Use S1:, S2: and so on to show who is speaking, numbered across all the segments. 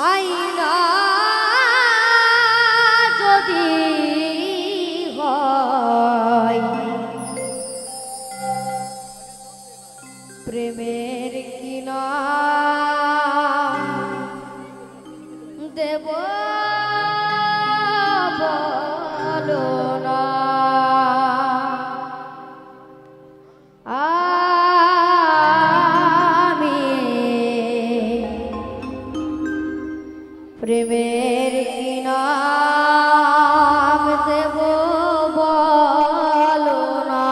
S1: আইনা যদি হয় প্রেমের কিনা দেব বলো না আমি প্রেমের কিনা দেব বলো না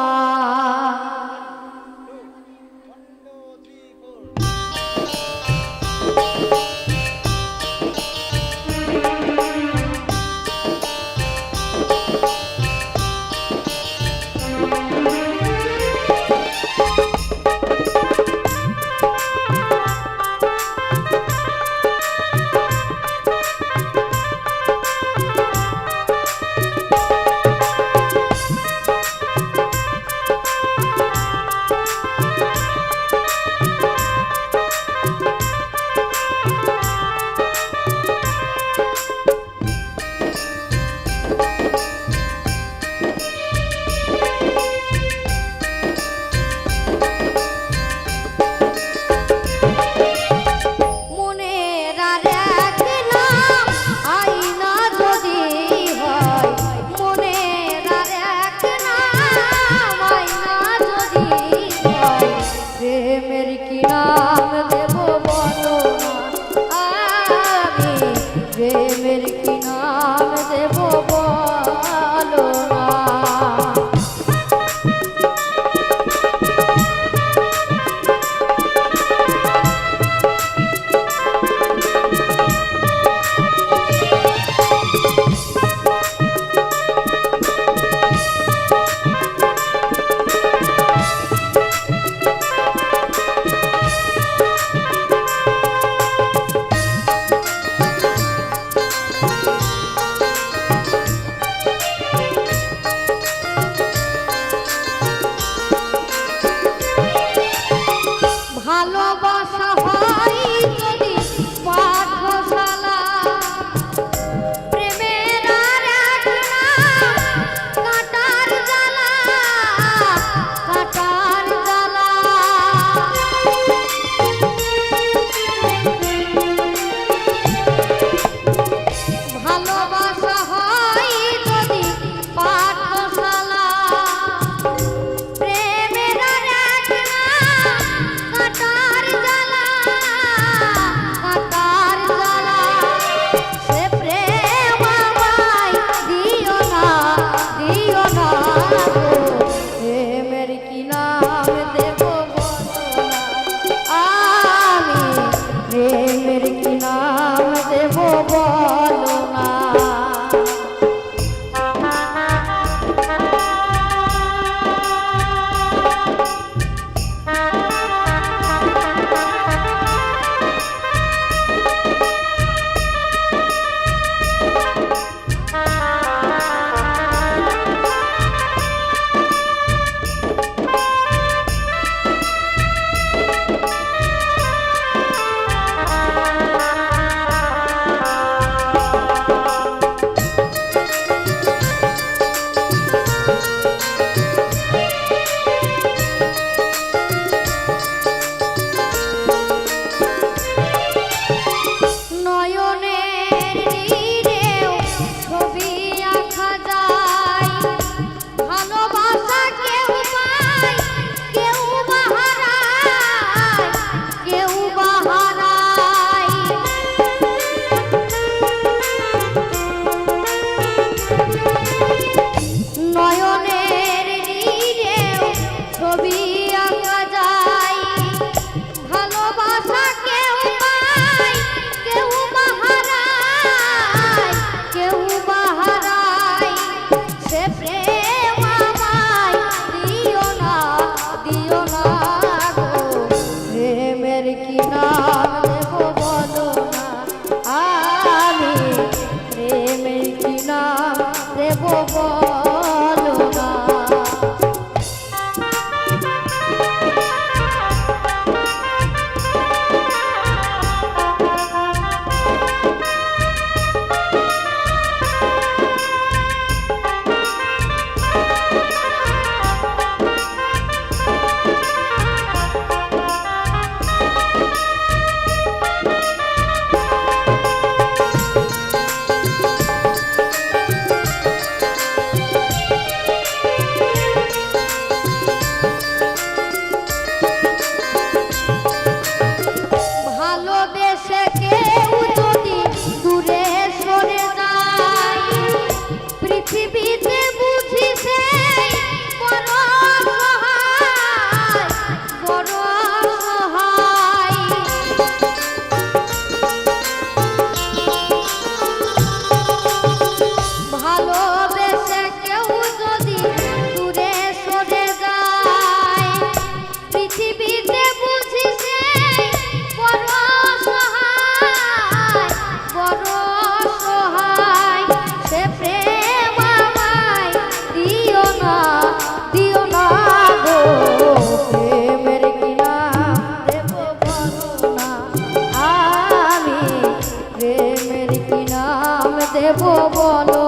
S1: দেব বলো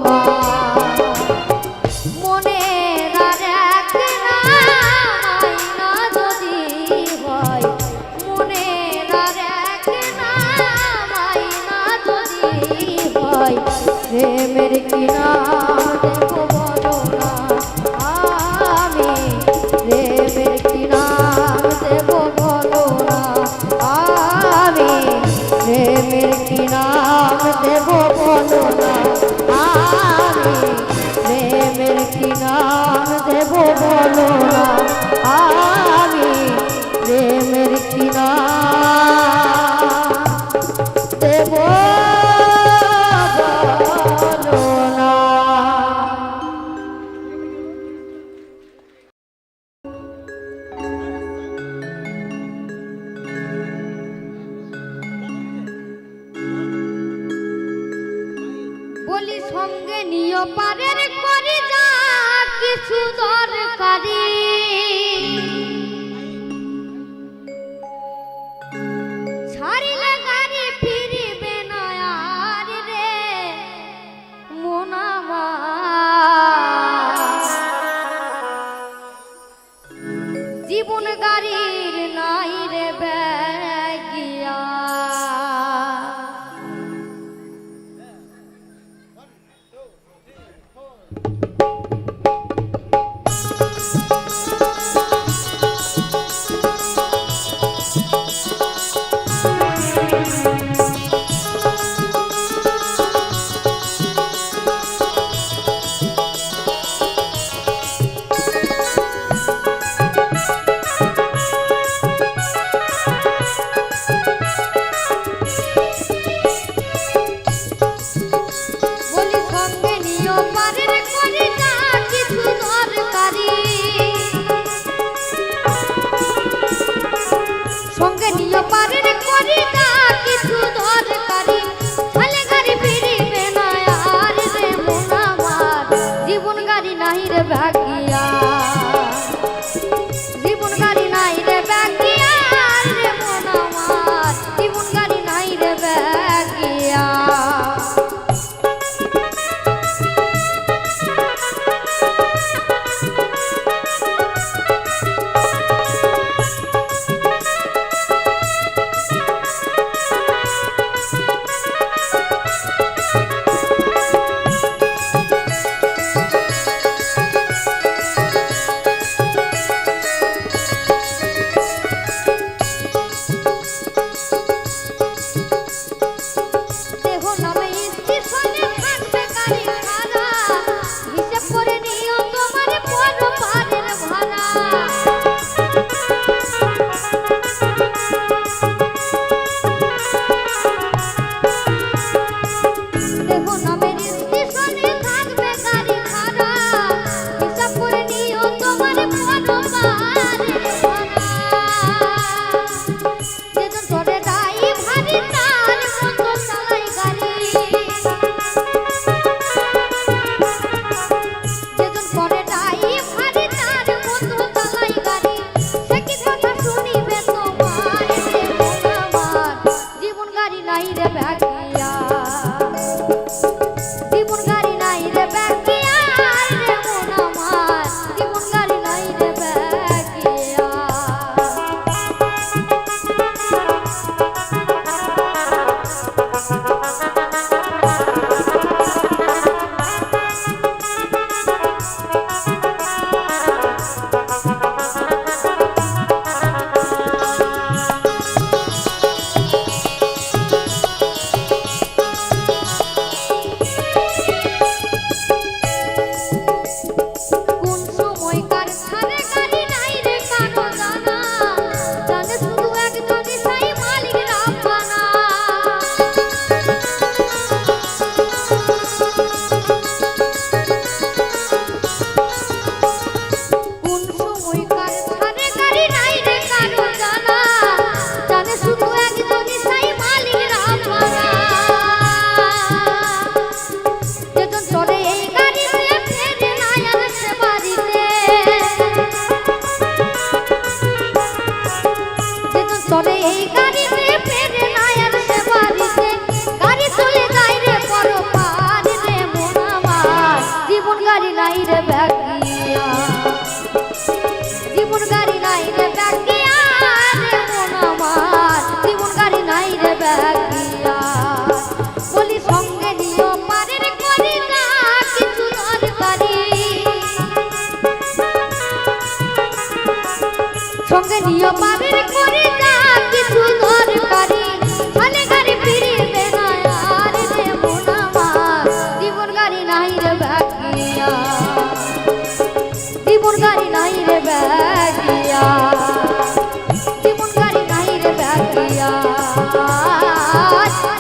S1: না মনের আর এক না যদি হয় মনের আর এক না যদি হয় প্রেমের কি নাম দেব বলো না আমি প্রেমের কি নাম দেব বলো না আমি প্রেমের কি নাম দেব বলো না আমি প্রেমের কি নাম দেব বলো না আমি প্রেমের কি নাম দেব বলো না। বলি সঙ্গে নিয় পারের করি যা কিছু দরকারি ছাড়িলে গাড়ি ফিরিবে না আর রে মন আমার জীবন গাড়ির নাই রে ব্যাগিয়া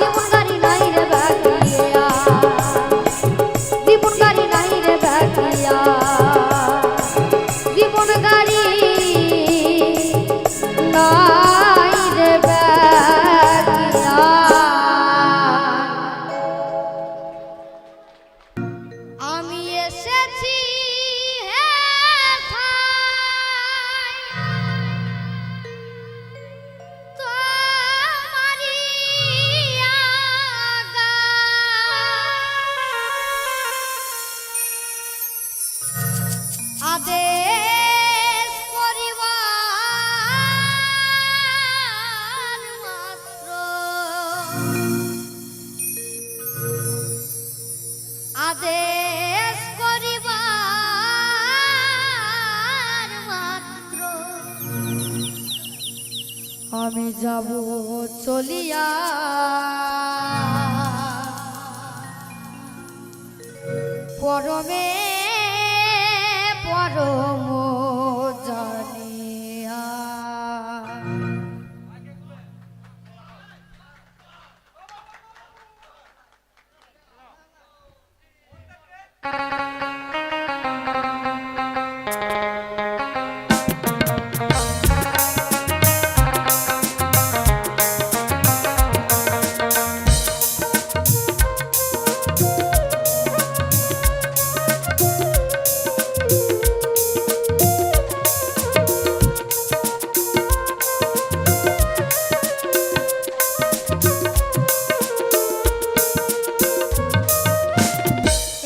S1: জীবন গাড়ি নাই রে বাকিয়া জীবন গাড়ি নাই রে বাকিয়া জীবন গাড়ি নাই রে বাকিয়া আমি এসেছি আদেশ করিবার মাত্র আদেশ করিবার মাত্র আমি যাব চলিয়া পরমে পরম জানিয়া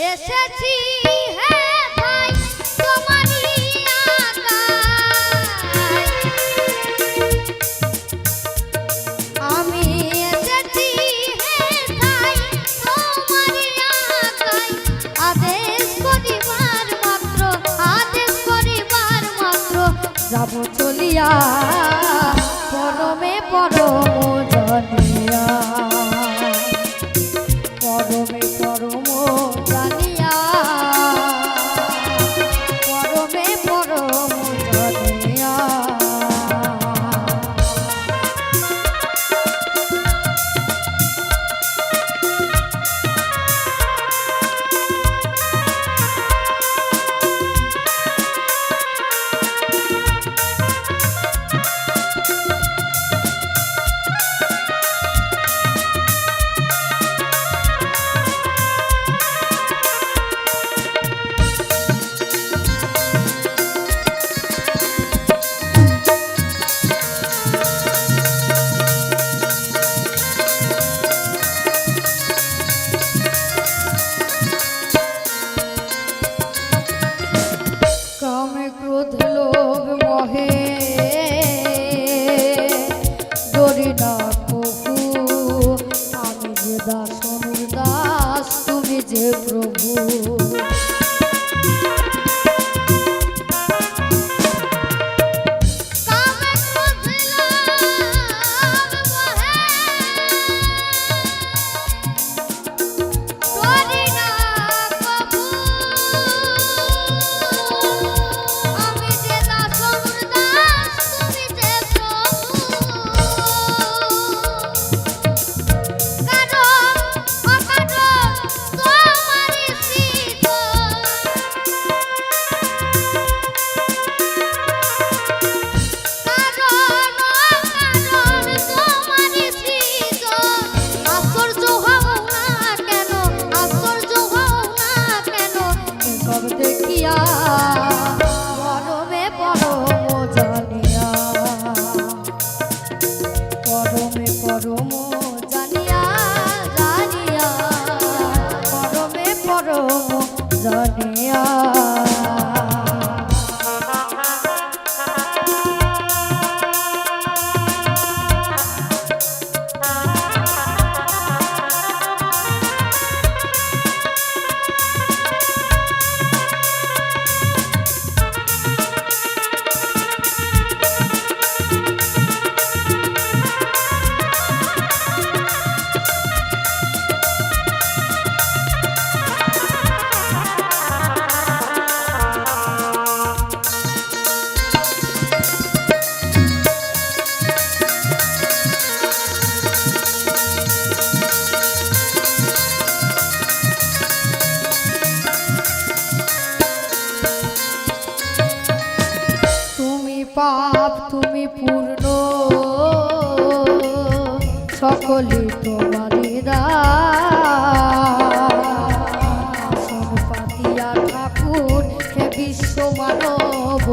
S1: এসেছি হে ভাই তোমারই আগায় আমি এসেছি হে ভাই তোমারই আগায় আদেশ করিবার মাত্র যাব চলিয়া পরমে পরম জানিয়া পরমে পরম জানিয়া পরমে পরম জানিয়া কামে ক্রোধ লোভ মোহে ডরি না কভু আমি যে দাস অনুর দাস তুমি যে প্রভু পরমে পরম জানিয়া পরমে পরম জানিয়া জানিয়া পরমে পরম জানিয়া সকলে তোমারই দান পাতিয়া ঠাকুর হে বিশ্ব মানব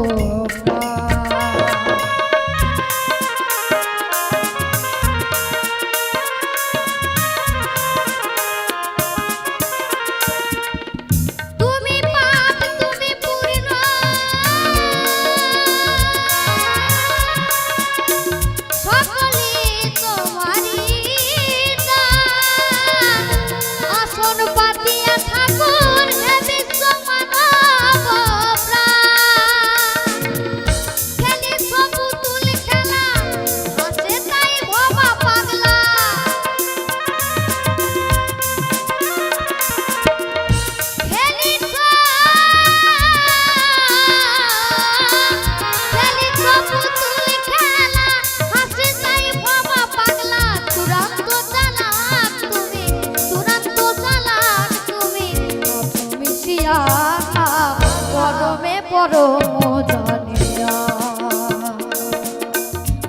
S1: পরমে পরম জানিয়া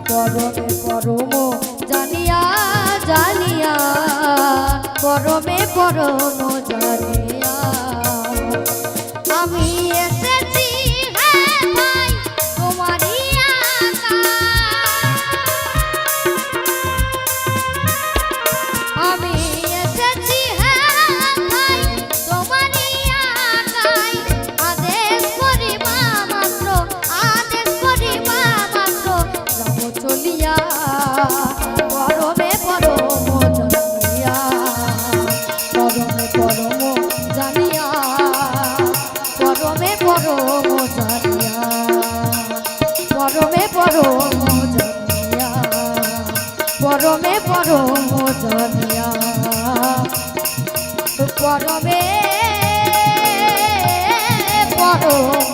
S1: পরমে পরম জানিয়া জানিয়া পরমে পরম জানিয়া আমি এসেছি হ্যাঁ ভাই তোমারই আমি এসেছি পরমে পরম জানিয়া পরমে পরম জানিয়া পরমে পরম জানিয়া পরমে পরম জানিয়া পরমে পরম জানিয়া পরমে পরম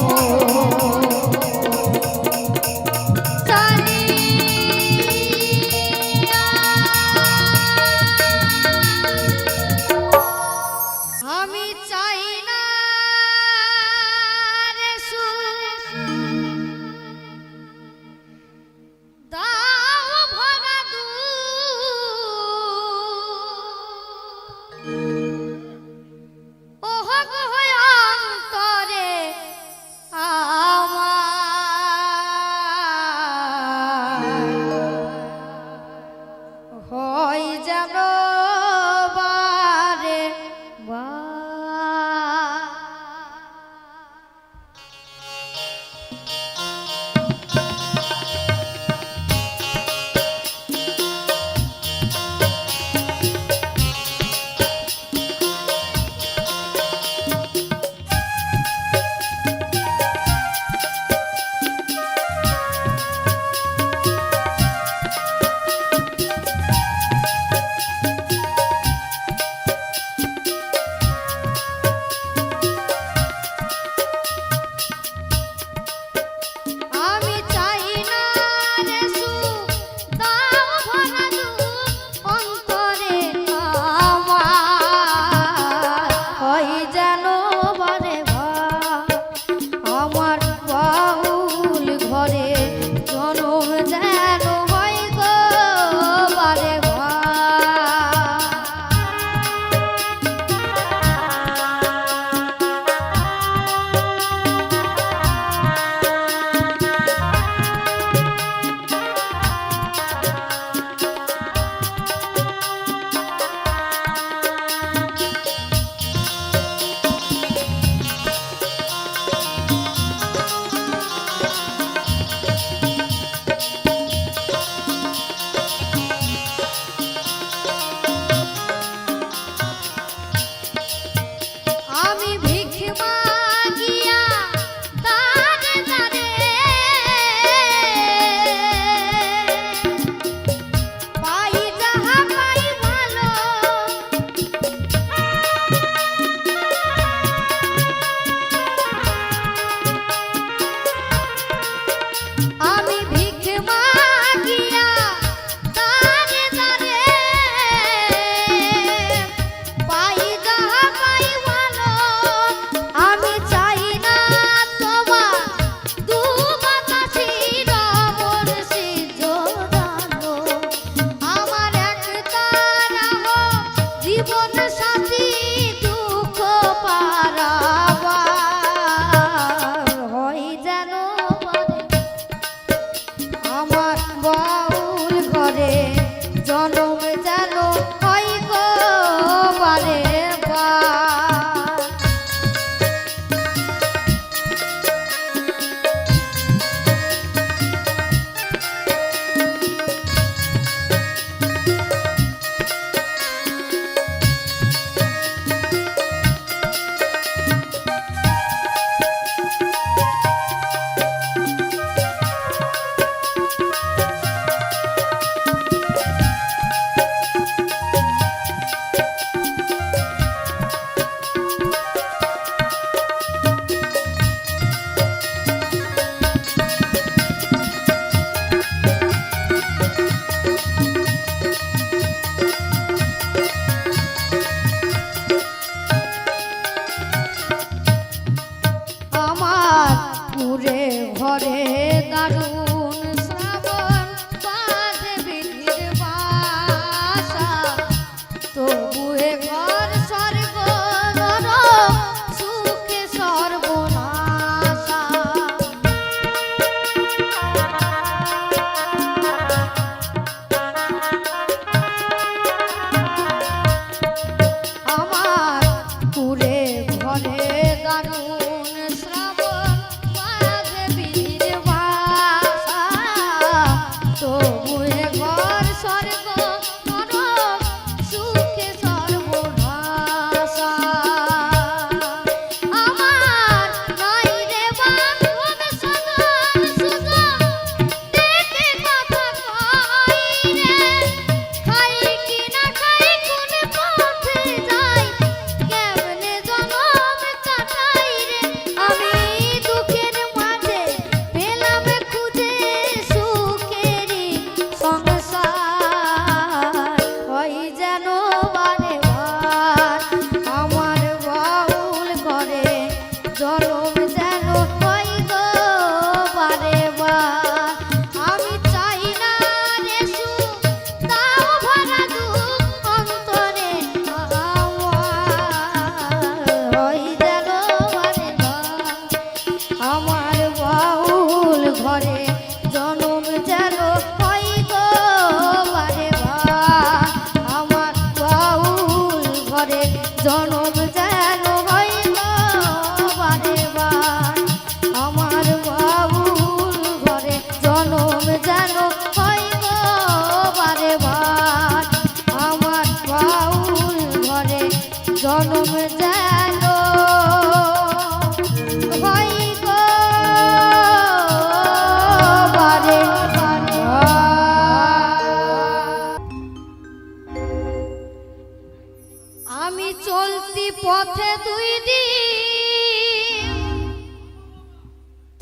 S1: আমি চলতি পথে দুই দিন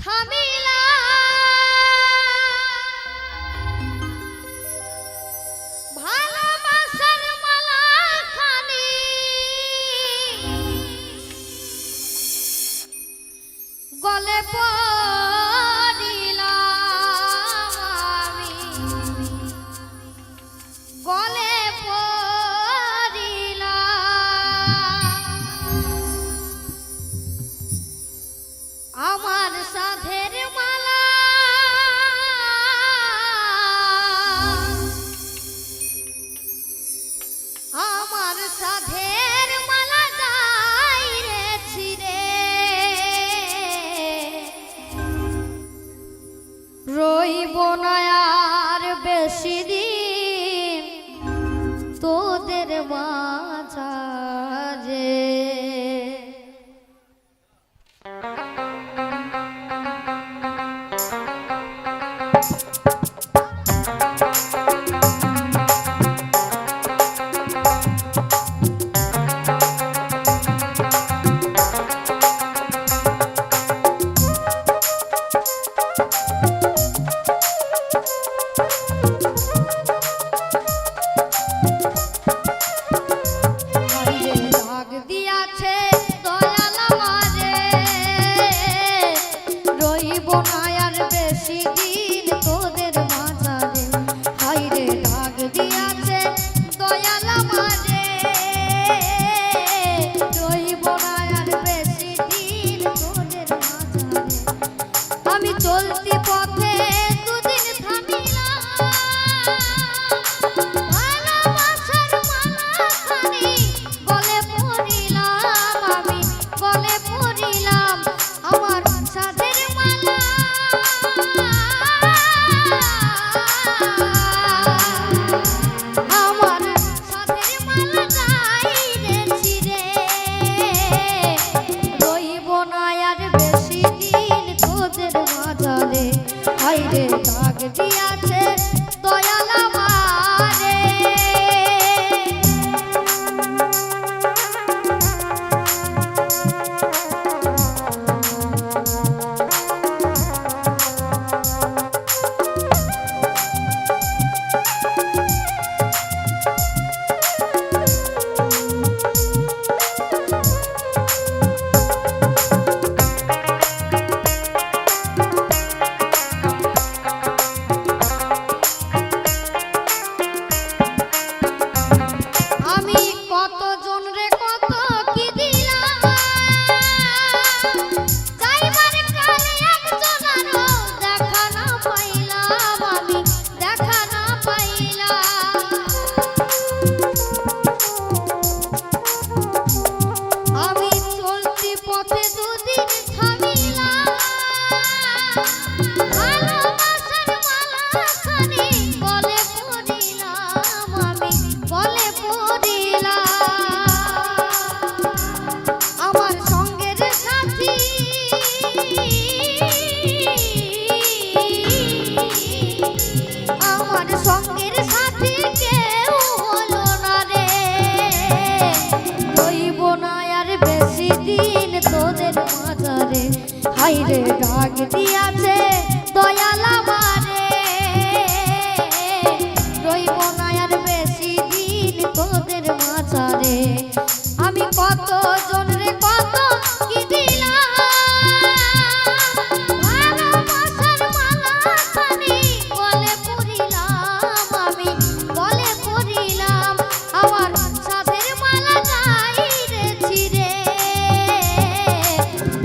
S1: থামিলাম, ভালোবাসার মালা খানি গলে পড়িলাম, আমি গলে আমার সাধের মালা, আমার সাধের মালা যাই রে ছিড়ে, রইব না আর বেশি দিন তোদের মাঝারে। চলতি পথে দুদিন থামিলাম, ভালোবাসার মালা খানি গলে পড়িলাম, আমি গলে পড়িলাম, আমার সাধের মালা, আমার সাধের মালা যাই রে ছিড়ে, রইব না আর বেশি দিন তোদের মাঝারে। হায়রে দাগ দিয়াছে দয়াল আমারে, হায়রে ডাক দিয়াছে দয়াল আমারে, রইব না আর বেশি দিন তোদের মাঝারে। আমি কত জনরে কত কি দিলাম, ভালোবাসার মালা খানি গলে পড়িলাম, আমি গলে পড়িলাম, আমার সাধের মালা যাই রে ছিড়ে,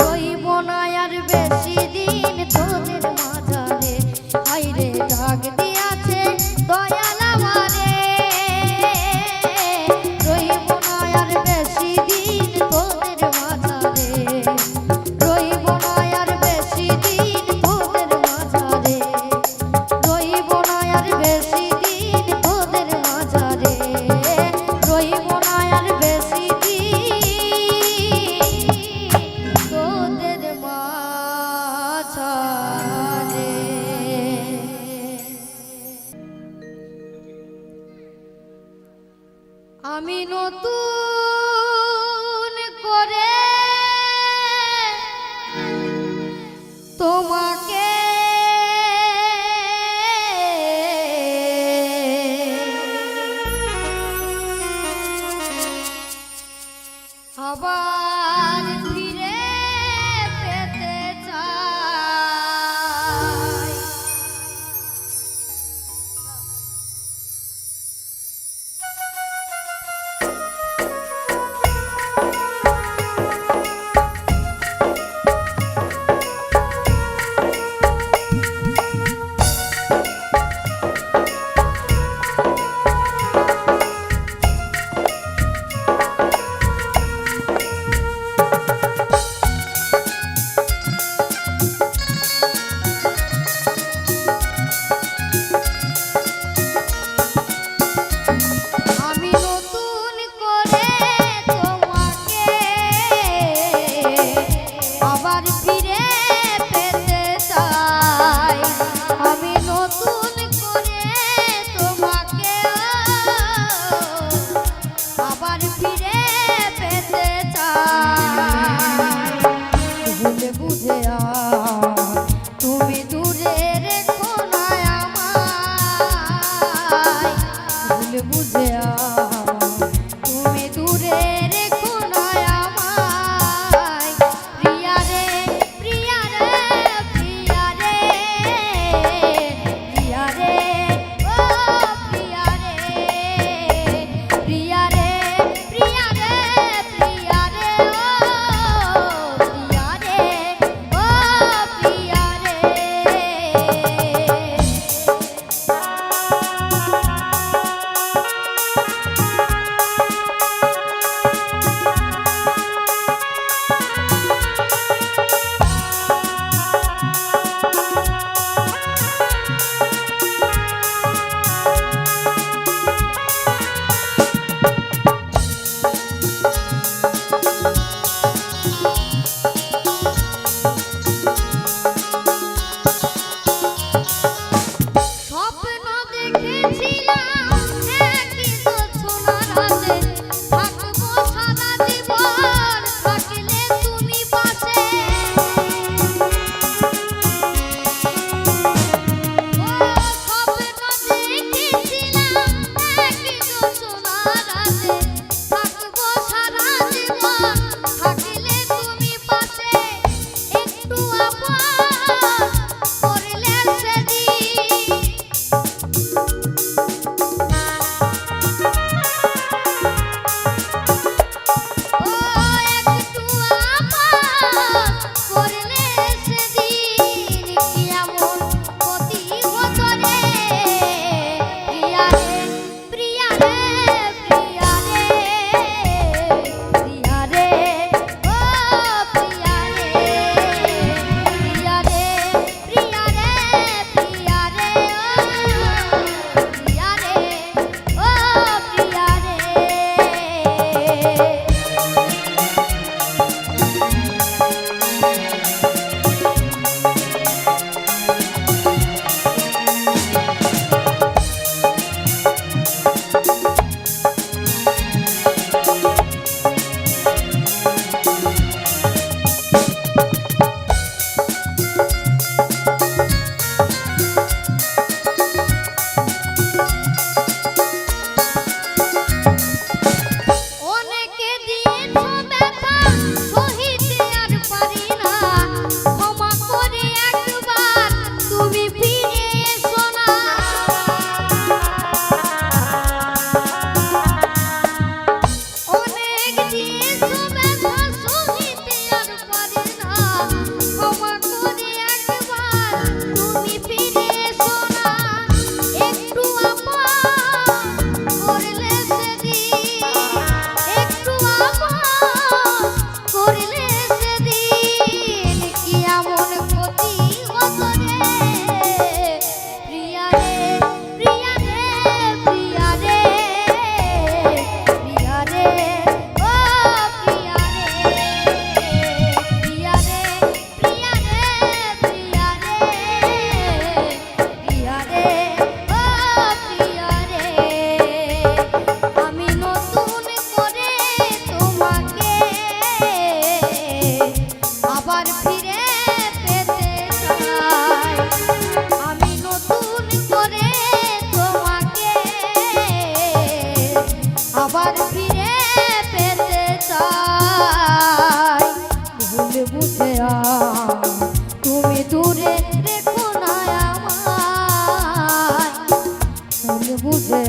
S1: রইব না আর বেশি দিন তোদের মাঝারে। হায়রে ডাক দিয়াছে দয়াল আমারে, রইব না আর বেশি দিন তোদের মাঝারে, রইব না আর বেশি দিন তোদের মাঝারে, রইব না আর বেশি দিন তোদের মাঝারে, রইব না আর বেশি দিন তোদের মাঝারে। আমি নতুন করে তোমাকে আবার ফিরে পেতে চাই। আমি নতুন করে তোমাকে আবার ফিরে পেতে চাই। আমি নতুন করে তোমাকে আবার ফিরে পেতে চাই। ভুলে বুঝে তুমি দূরে রেখো না আমায়। ভুলে বুঝে তুমি দূরে রেখো না আমায়। প্রিয়া রে প্রিয়া রে প্রিয়া রে প্রিয়া রে ও প্রিয়া রে প্রিয়া রে প্রিয়া রে প্রিয়া রে ও প্রিয়া রে ও প্রিয়া রে। আবার ফিরে পেতে চাই ভুল বুঝে তুমি দূরে রেখো না আমায় ভুল বুঝে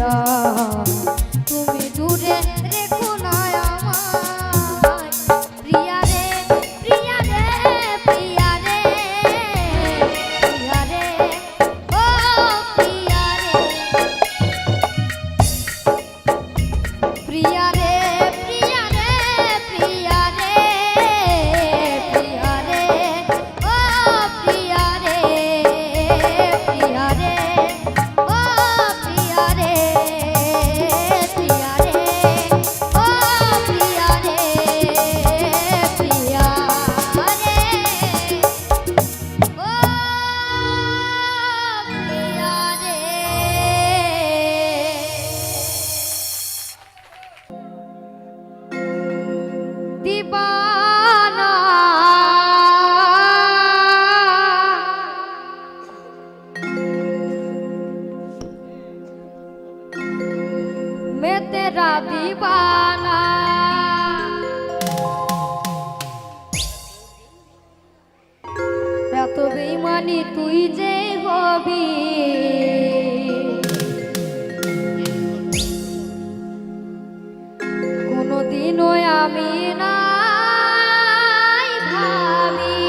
S1: তুমি দূরে রেখো না আমায় প্রিয়া রে প্রিয়া রে প্রিয়া রে প্রিয়া রে ও প্রিয়া রে প্রিয়া রে প্রিয়া রে প্রিয়া রে প্রিয়া রে ও প্রিয়া রে প্রিয়া রে ও প্রিয়া রে প্রিয়া রে ও প্রিয়া রে প্রিয়া রে ও প্রিয়া রে दीवाना मैं तेरा दीवाना এত বেঈমানি তুই যে হবি কোনদিনও আমি নাই ভাবি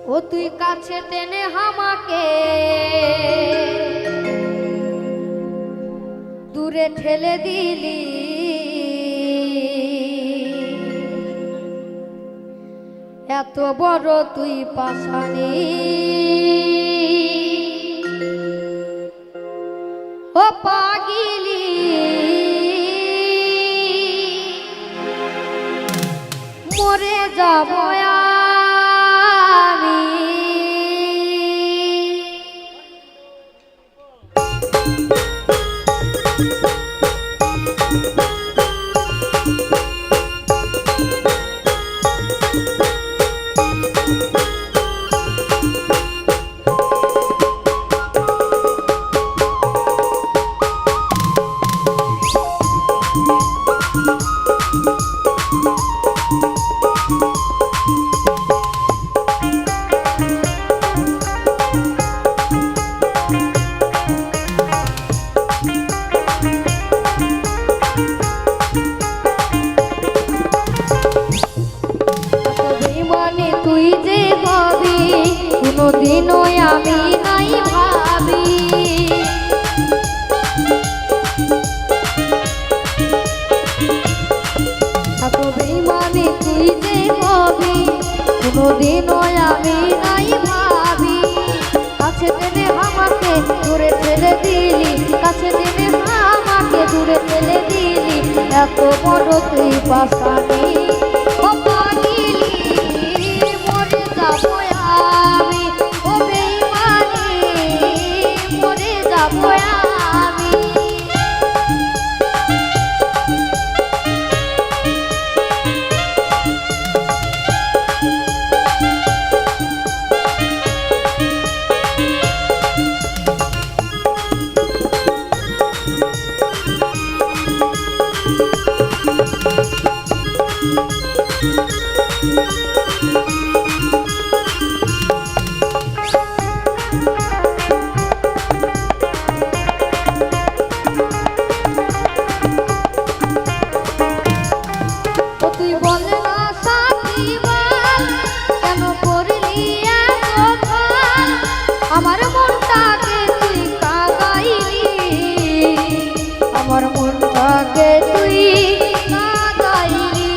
S1: ও তুই কাছে টেনে আমাকে দূরে ঠেলে দিলি এত বড় তুই পাশানি ও পাগিলি মরে যাব আমি তুই যে ভাবি কোনদিনও আমি নাই ভাবি এত বেঈমানি তুই যে ভাবি কোনদিনও আমি নাই ভাবি কাছে টেনে আমাকে দূরে ঠেলে দিলি কাছে টেনে আমাকে দূরে ঠেলে দিলি এত বড় তুই পাশানি ও পাগিলি মরে যাব আমি ও বেঈমানি মরে যাব আমি আমার মনটাকে তুই কাঁদাইলি আমার মনটাকে তুই কাঁদাইলি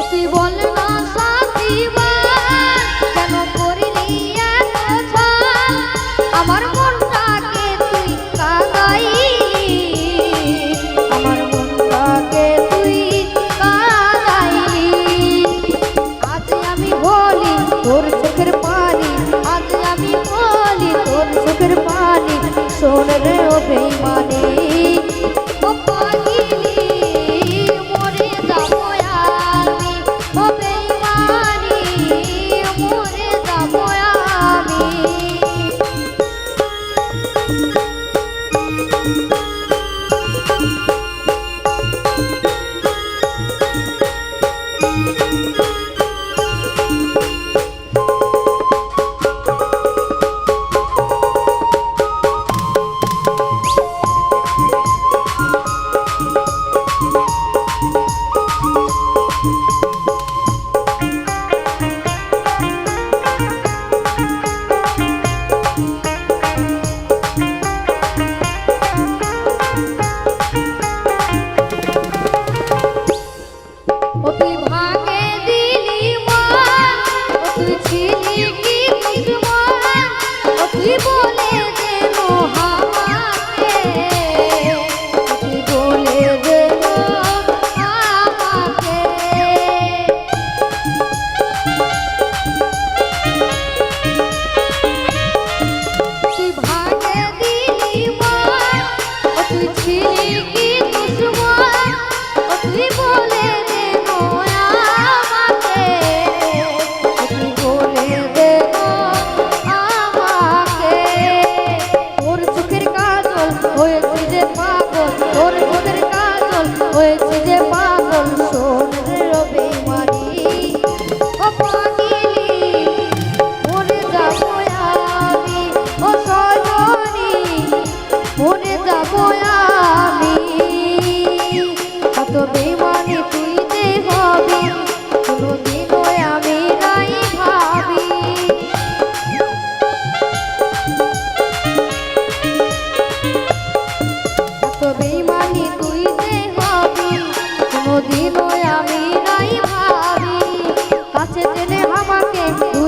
S1: তুই বল না সাথীবার কেন করলি এত ছাল আমার মনটাকে তুই কাঁদাইলি আমার মনটাকে তুই তোর চোখের পানি আজ আমি বলি তোর চোখের পানি শোন রে ও বেঈমানি ও পাগিলি মরে যাব আমি ও বেঈমানি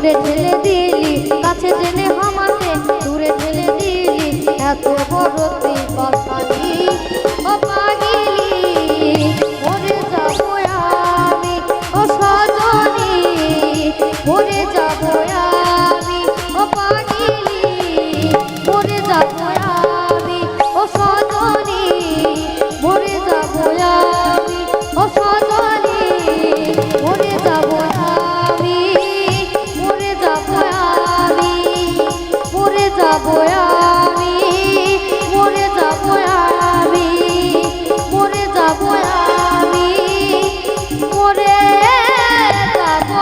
S1: দূরে ঠেলে দিলি, কাছে টেনে আমাকে দূরে ঠেলে দিলি, এত বড় তুই পাখালি ও পাগিলি, মরে যাবো আমি ও সজনী, মরে যাবো আমি ও পাগিলি, মরে যাবো আমি ও সজনী, মরে যাবো আমি ও সজনী, মরে যাবো আমি, মরে যাবো আমি, মরে যাবো আমি, মরে যাবো আমি, মরে যাবো আমি, মরে যাবো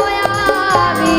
S1: আমি।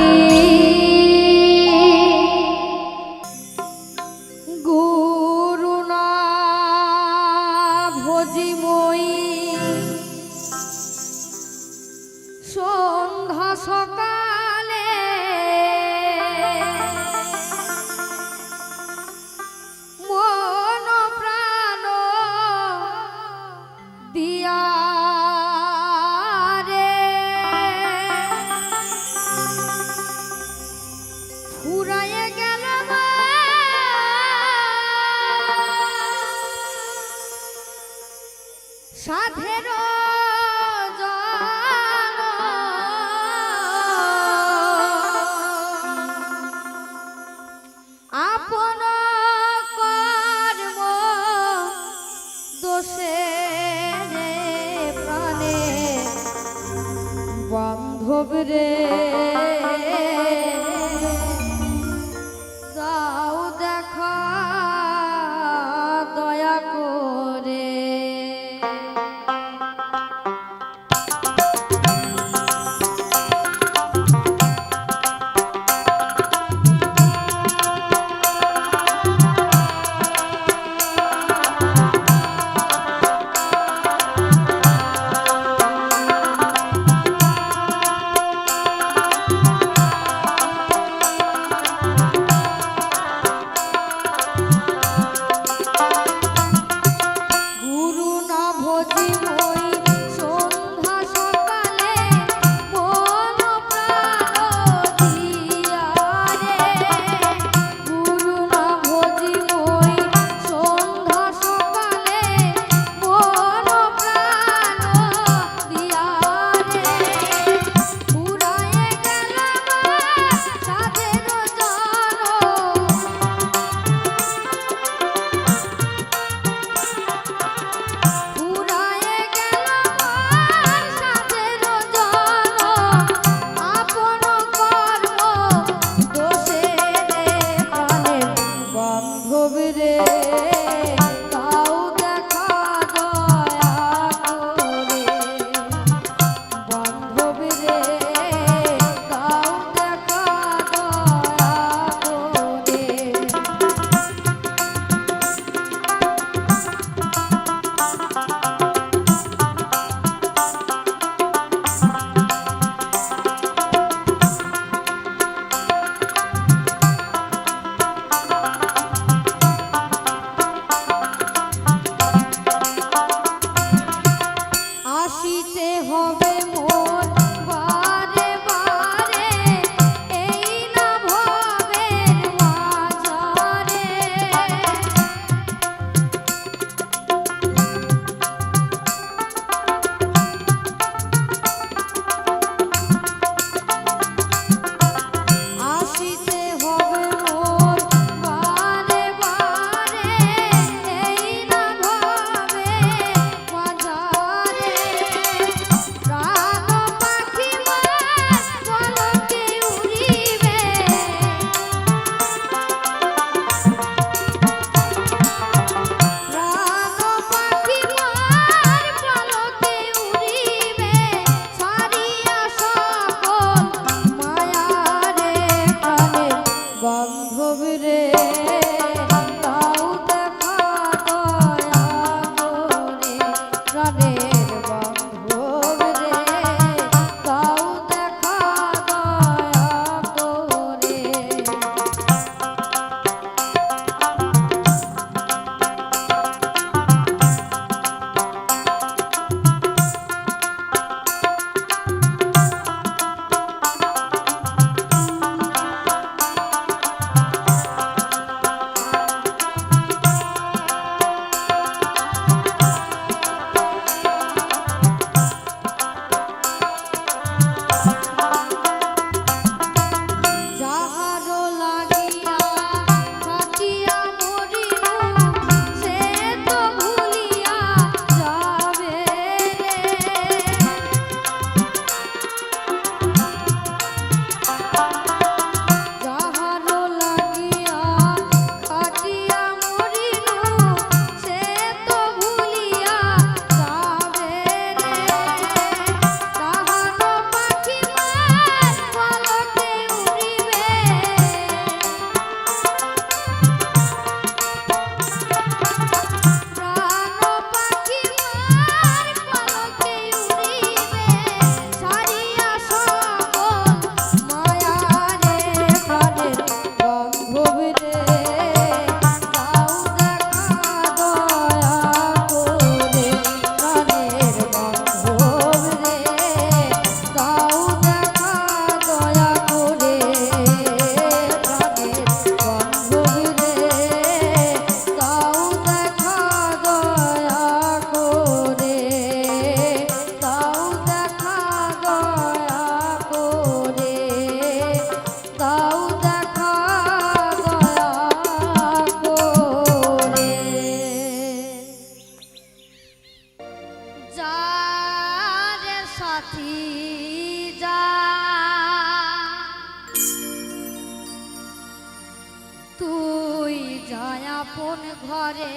S1: যায় আপন ঘরে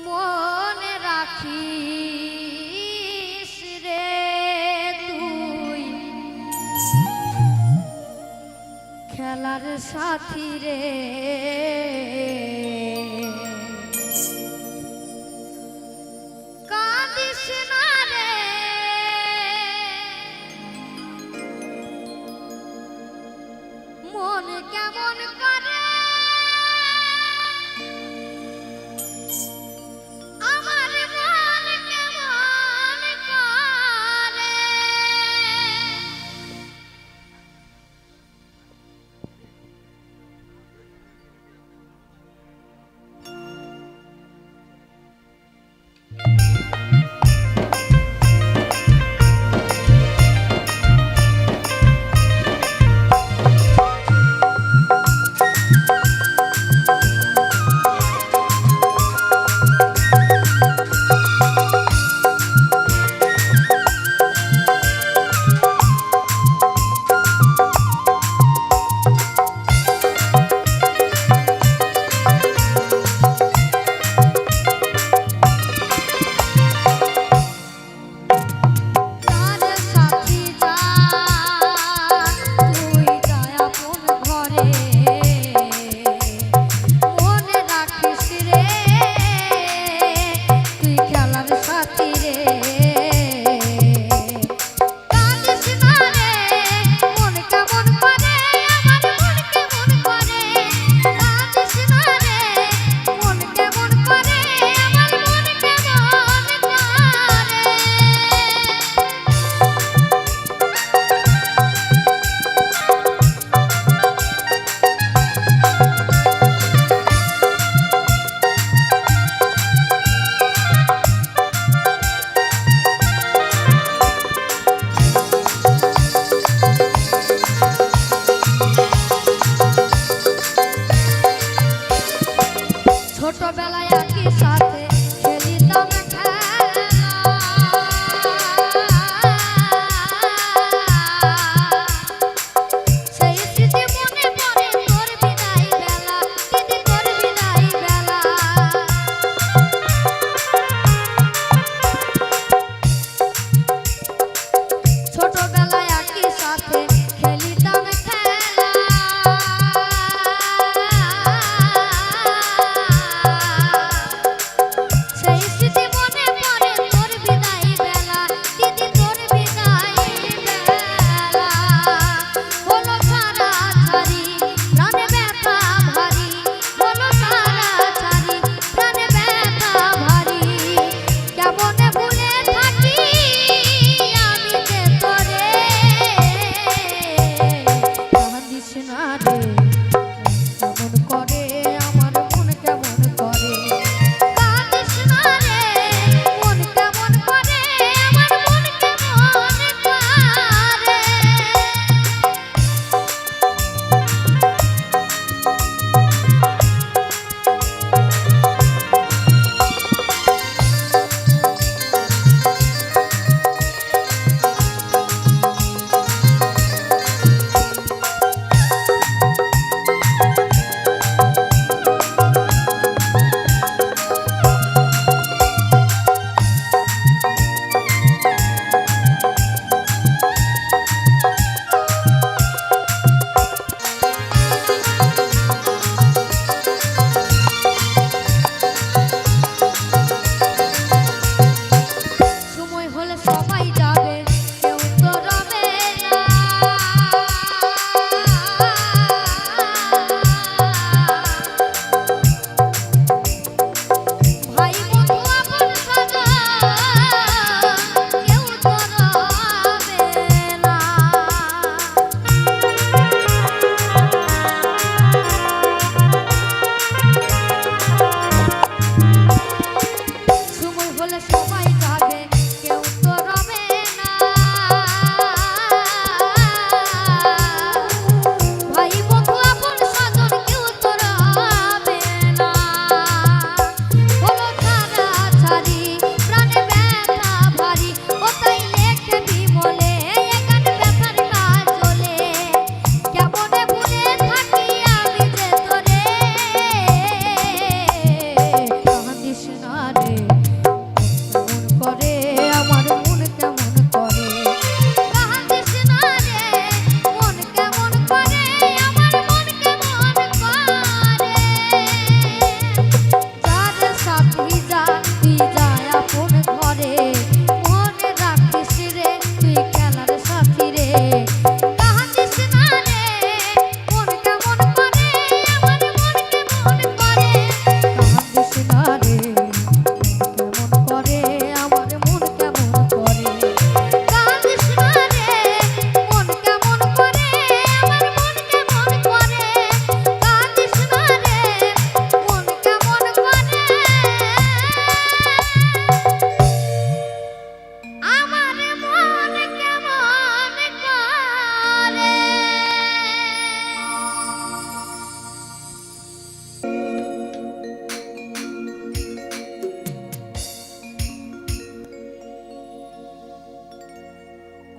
S1: মনে রাখিস রে তুই খেলার সাথী রে কাঁদিস না রে মন কেমন করে আমার মন কেমন করে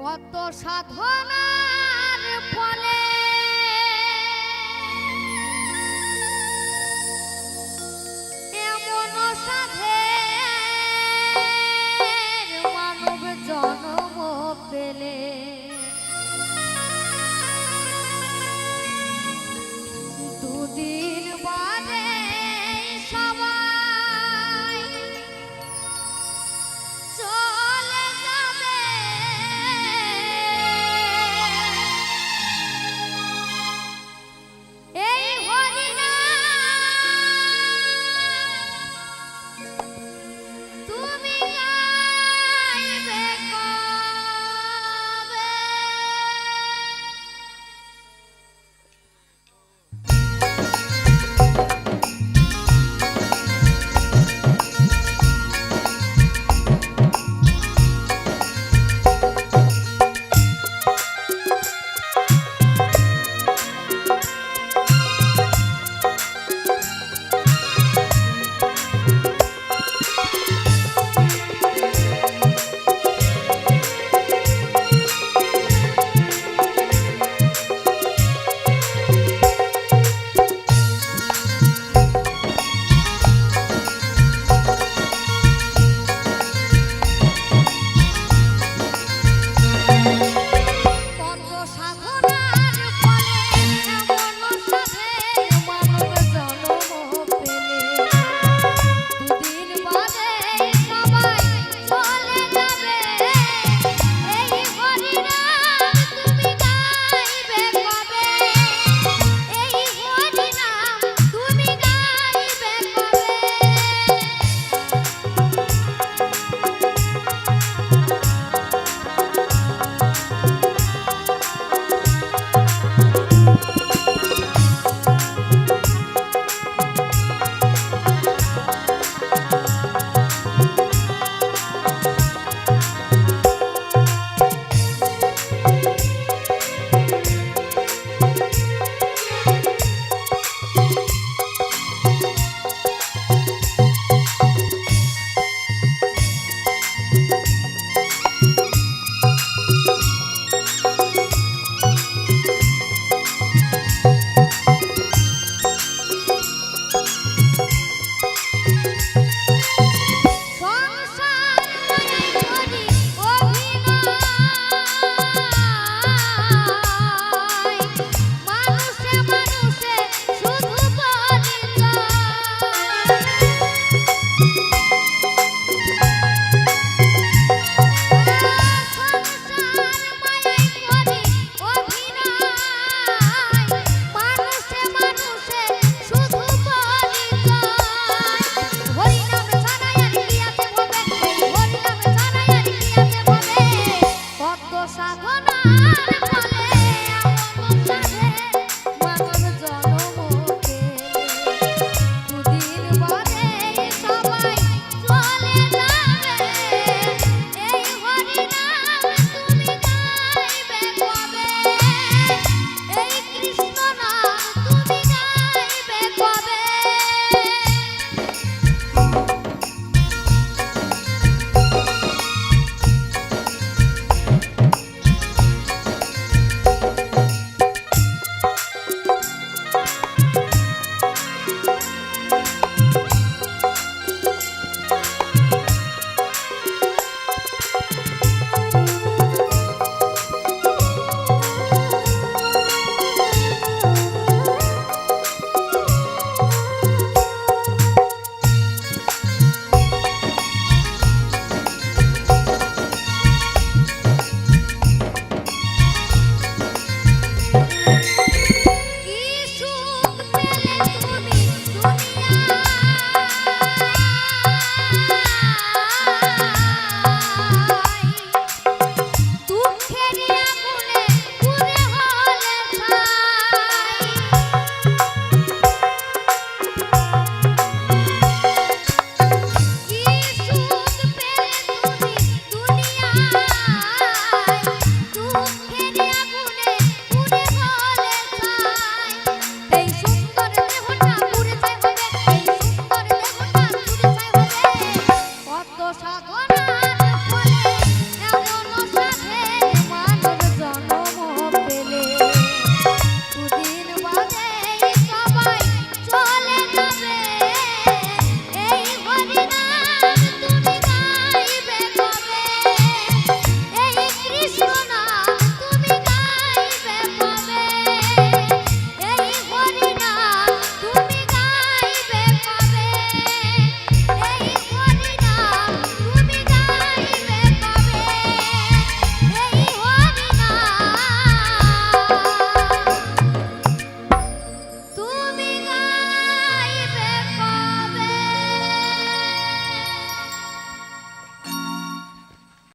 S1: কত সাধনার ফলে